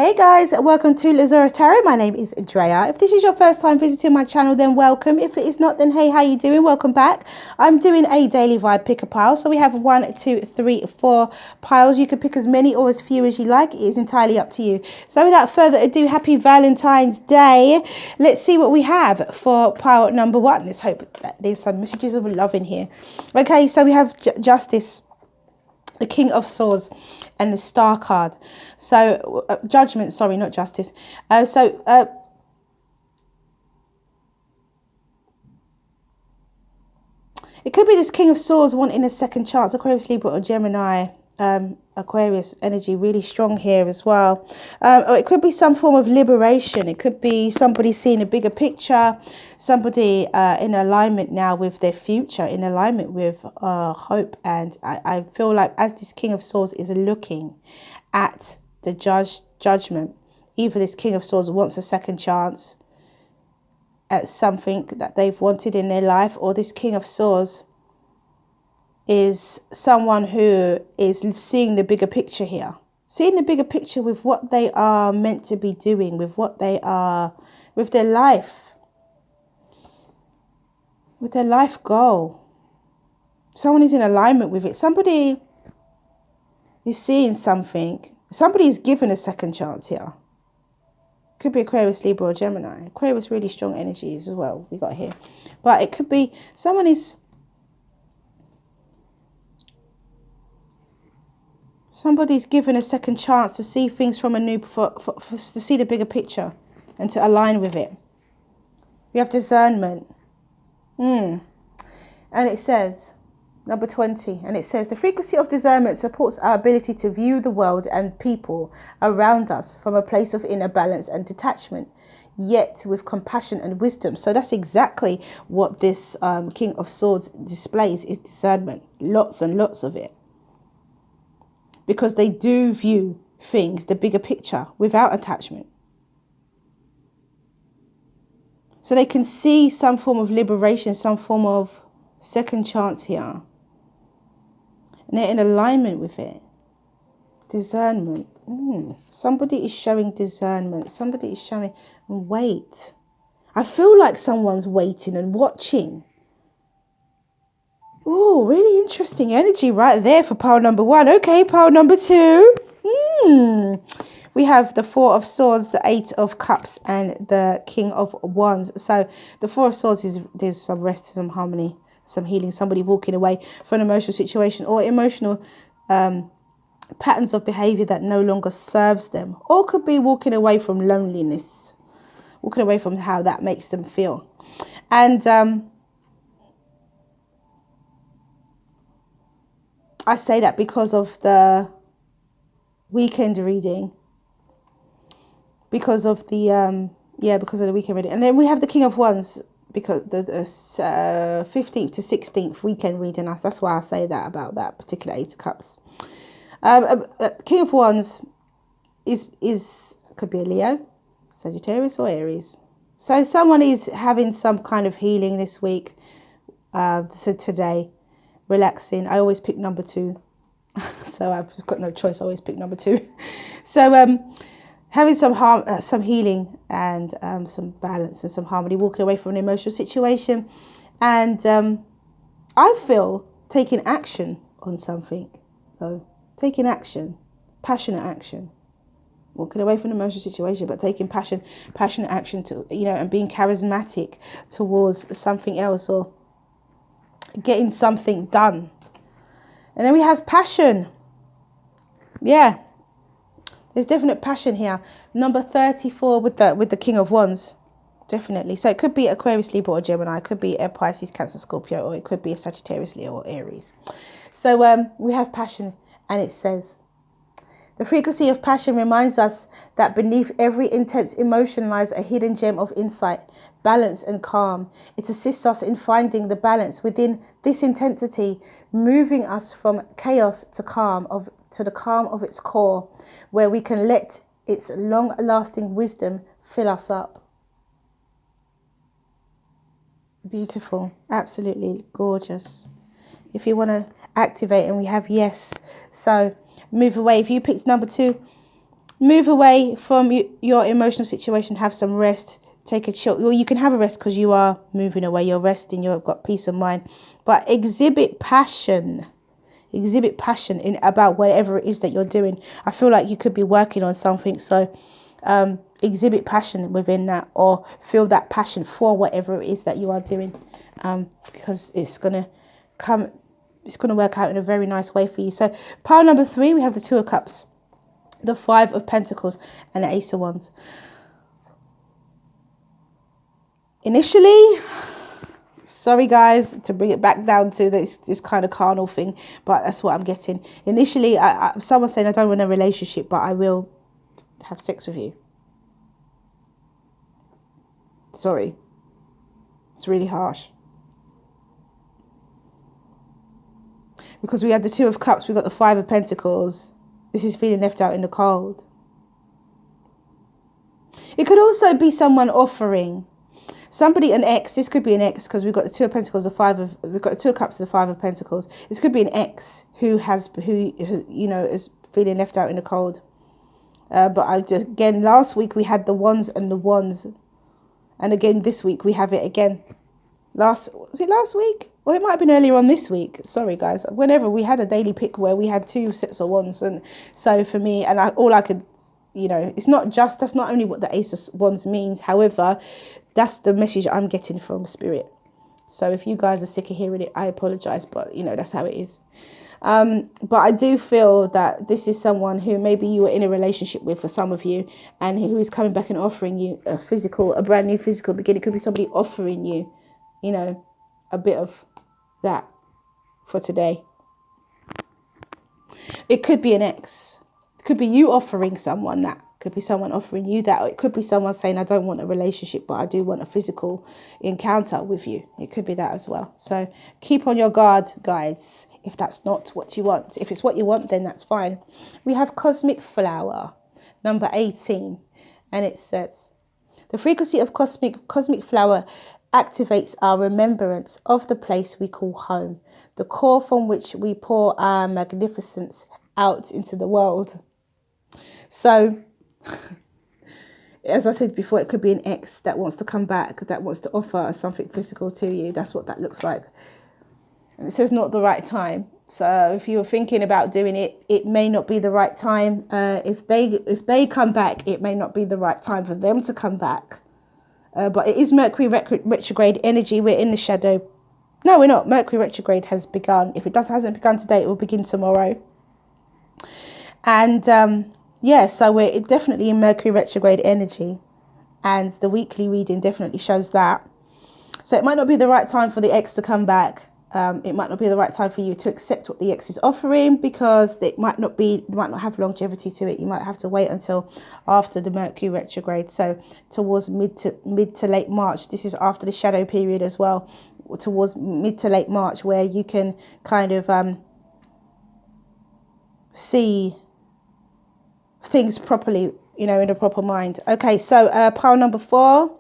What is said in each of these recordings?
Hey guys, welcome to Zarious Tarot. My name is Drea. If this is your first time visiting my channel, then welcome. If it is not, then hey, how you doing? Welcome back. I'm doing a daily vibe pick a pile. So we have 1, 2, 3, 4 piles. You can pick as many or as few as you like. It is entirely up to you. So without further ado, happy Valentine's Day. Let's see what we have for pile number 1. Let's hope that there's some messages of love in here. Okay, so we have Justice, the King of Swords, and the Star card. So Judgment, sorry, not Justice. It could be this King of Swords wanting a second chance. Aquarius, Libra, or Gemini. Aquarius energy really strong here as well. Or it could be some form of liberation. It could be somebody seeing a bigger picture, somebody in alignment now with their future, in alignment with hope. And I feel like as this King of Swords is looking at the judgment, either this King of Swords wants a second chance at something that they've wanted in their life, or this King of Swords is someone who is seeing the bigger picture here. Seeing the bigger picture with what they are meant to be doing, with what they are, with their life. With their life goal. Someone is in alignment with it. Somebody is seeing something. Somebody is given a second chance here. Could be Aquarius, Libra, or Gemini. Aquarius, really strong energies as well, we got here. But it could be someone is... Somebody's given a second chance to see things from a new, to see the bigger picture and to align with it. We have discernment. And it says, number 20, and it says, the frequency of discernment supports our ability to view the world and people around us from a place of inner balance and detachment, yet with compassion and wisdom. So that's exactly what this King of Swords displays, is discernment. Lots and lots of it. Because they do view things, the bigger picture, without attachment. So they can see some form of liberation, some form of second chance here. And they're in alignment with it. Discernment. Somebody is showing discernment. Somebody is showing wait. I feel like someone's waiting and watching. Oh, really interesting energy right there for pile number 1. Okay, pile number 2. We have the 4 of Swords, the 8 of Cups, and the King of Wands. So the 4 of Swords is there's some rest, some harmony, some healing. Somebody walking away from an emotional situation or emotional patterns of behavior that no longer serves them. Or could be walking away from loneliness, walking away from how that makes them feel. And I say that because of the weekend reading. Because of the, because of the weekend reading. And then we have the King of Wands, because the 15th to 16th weekend reading. That's why I say that about that particular 8 of Cups. King of Wands could be a Leo, Sagittarius, or Aries. So someone is having some kind of healing this week, so today. Relaxing. I always pick number 2. So I've got no choice. I always pick number 2. So having some healing and some balance and some harmony, walking away from an emotional situation. And I feel taking action on something. So taking action, passionate action. Walking away from an emotional situation, but taking passionate action to, and being charismatic towards something else, or getting something done. And then we have passion. Yeah, there's definite passion here. Number 34 with the King of Wands, definitely. So it could be Aquarius, Libra, or Gemini. It could be a Pisces, Cancer, Scorpio, or it could be a Sagittarius, Leo, or Aries. So we have passion, and it says, the frequency of passion reminds us that beneath every intense emotion lies a hidden gem of insight, balance, and calm. It assists us in finding the balance within this intensity, moving us from chaos to the calm of its core, where we can let its long-lasting wisdom fill us up. Beautiful, absolutely gorgeous. If you want to activate, and we have yes, so move away. If you picked number 2, Move away from your emotional situation. Have some rest. Take a chill. Well, you can have a rest because you are moving away. You're resting. You've got peace of mind. But exhibit passion. Exhibit passion in about whatever it is that you're doing. I feel like you could be working on something. So exhibit passion within that, or feel that passion for whatever it is that you are doing, because it's going to work out in a very nice way for you. So pile number 3, we have the 2 of Cups, the 5 of Pentacles, and the Ace of Wands. Initially, sorry guys to bring it back down to this kind of carnal thing, but that's what I'm getting. Initially, someone's saying, I don't want a relationship, but I will have sex with you. Sorry. It's really harsh. Because we had the 2 of Cups, we got the 5 of Pentacles. This is feeling left out in the cold. It could also be someone offering. Somebody, an ex, this could be an ex, because we've got the 2 of Pentacles, we've got the 2 of Cups and the 5 of Pentacles. This could be an ex who you know, is feeling left out in the cold. But again, last week we had the Wands and the Wands. And again, this week we have it again. Was it last week? Or it might have been earlier on this week. Sorry, guys. Whenever we had a daily pick where we had 2 sets of Wands. And so for me, and all I could, you know, that's not only what the Ace of Wands means. However, that's the message I'm getting from Spirit. So if you guys are sick of hearing it, I apologize. But, you know, that's how it is. But I do feel that this is someone who maybe you were in a relationship with, for some of you, and who is coming back and offering you a brand new physical beginning. It could be somebody offering you, you know, a bit of that for today. It could be an ex. It could be you offering someone that. Could be someone offering you that. Or it could be someone saying, I don't want a relationship, but I do want a physical encounter with you. It could be that as well. So keep on your guard, guys, if that's not what you want. If it's what you want, then that's fine. We have Cosmic Flower, number 18. And it says, the frequency of cosmic flower activates our remembrance of the place we call home, the core from which we pour our magnificence out into the world. So, as I said before, it could be an ex that wants to come back, that wants to offer something physical to you. That's what that looks like. And it says not the right time. So if you're thinking about doing it, it may not be the right time. If they come back, it may not be the right time for them to come back. But it is Mercury retrograde energy. We're in the shadow. No, we're not. Mercury retrograde has begun. If it hasn't begun today, it will begin tomorrow. And yeah, so we're definitely in Mercury retrograde energy. And the weekly reading definitely shows that. So it might not be the right time for the ex to come back. It might not be the right time for you to accept what the ex is offering, because it might not have longevity to it. You might have to wait until after the Mercury retrograde. So towards mid to late March. This is after the shadow period as well. Towards mid to late March, where you can kind of see things properly, you know, in a proper mind. Okay, so pile number 4,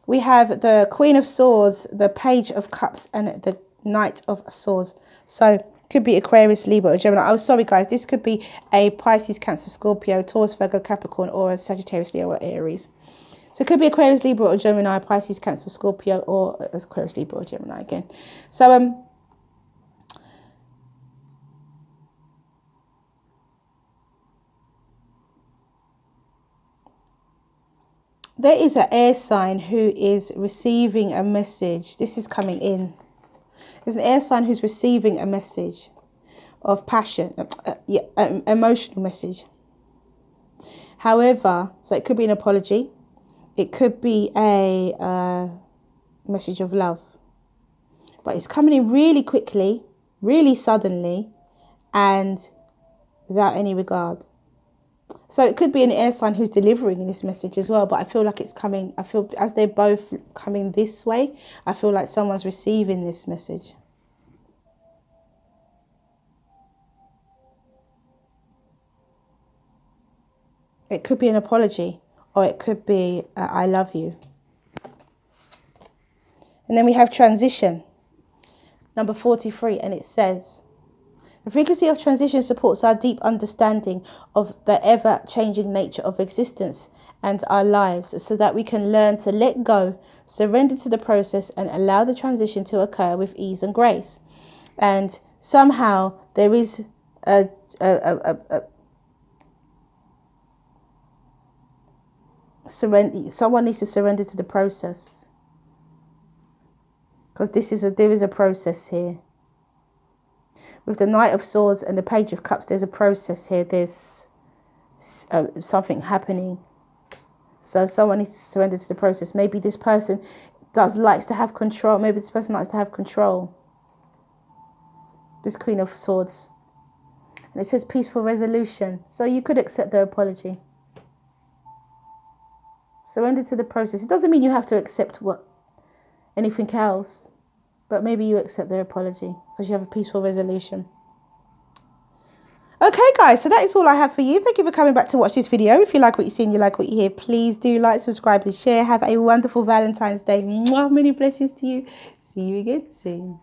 we have the Queen of Swords, the Page of Cups, and the Knight of Swords. So could be Aquarius, Libra, or Gemini. Oh, sorry guys, this could be a Pisces, Cancer, Scorpio, Taurus, Virgo, Capricorn, or a Sagittarius, Leo, or Aries. So it could be Aquarius, Libra, or Gemini, Pisces, Cancer, Scorpio, or Aquarius, Libra, or Gemini again. So there is an air sign who is receiving a message. This is coming in. There's an air sign who's receiving a message of passion, emotional message. However, so it could be an apology. It could be a message of love. But it's coming in really quickly, really suddenly, and without any regard. So it could be an air sign who's delivering this message as well, but I feel like it's coming, I feel as they're both coming this way, I feel like someone's receiving this message. It could be an apology, or it could be I love you. And then we have transition, number 43, and it says, The frequency of transition supports our deep understanding of the ever-changing nature of existence and our lives, so that we can learn to let go, surrender to the process, and allow the transition to occur with ease and grace. And somehow there is surrender. Someone needs to surrender to the process, because there is a process here. With the Knight of Swords and the Page of Cups, there's a process here. There's something happening. So someone needs to surrender to the process. Maybe this person likes to have control. Maybe this person likes to have control. This Queen of Swords. And it says peaceful resolution. So you could accept their apology. Surrender to the process. It doesn't mean you have to accept anything else. But maybe you accept their apology because you have a peaceful resolution. Okay, guys, so that is all I have for you. Thank you for coming back to watch this video. If you like what you see and you like what you hear, please do like, subscribe and share. Have a wonderful Valentine's Day. Mwah, many blessings to you. See you again soon.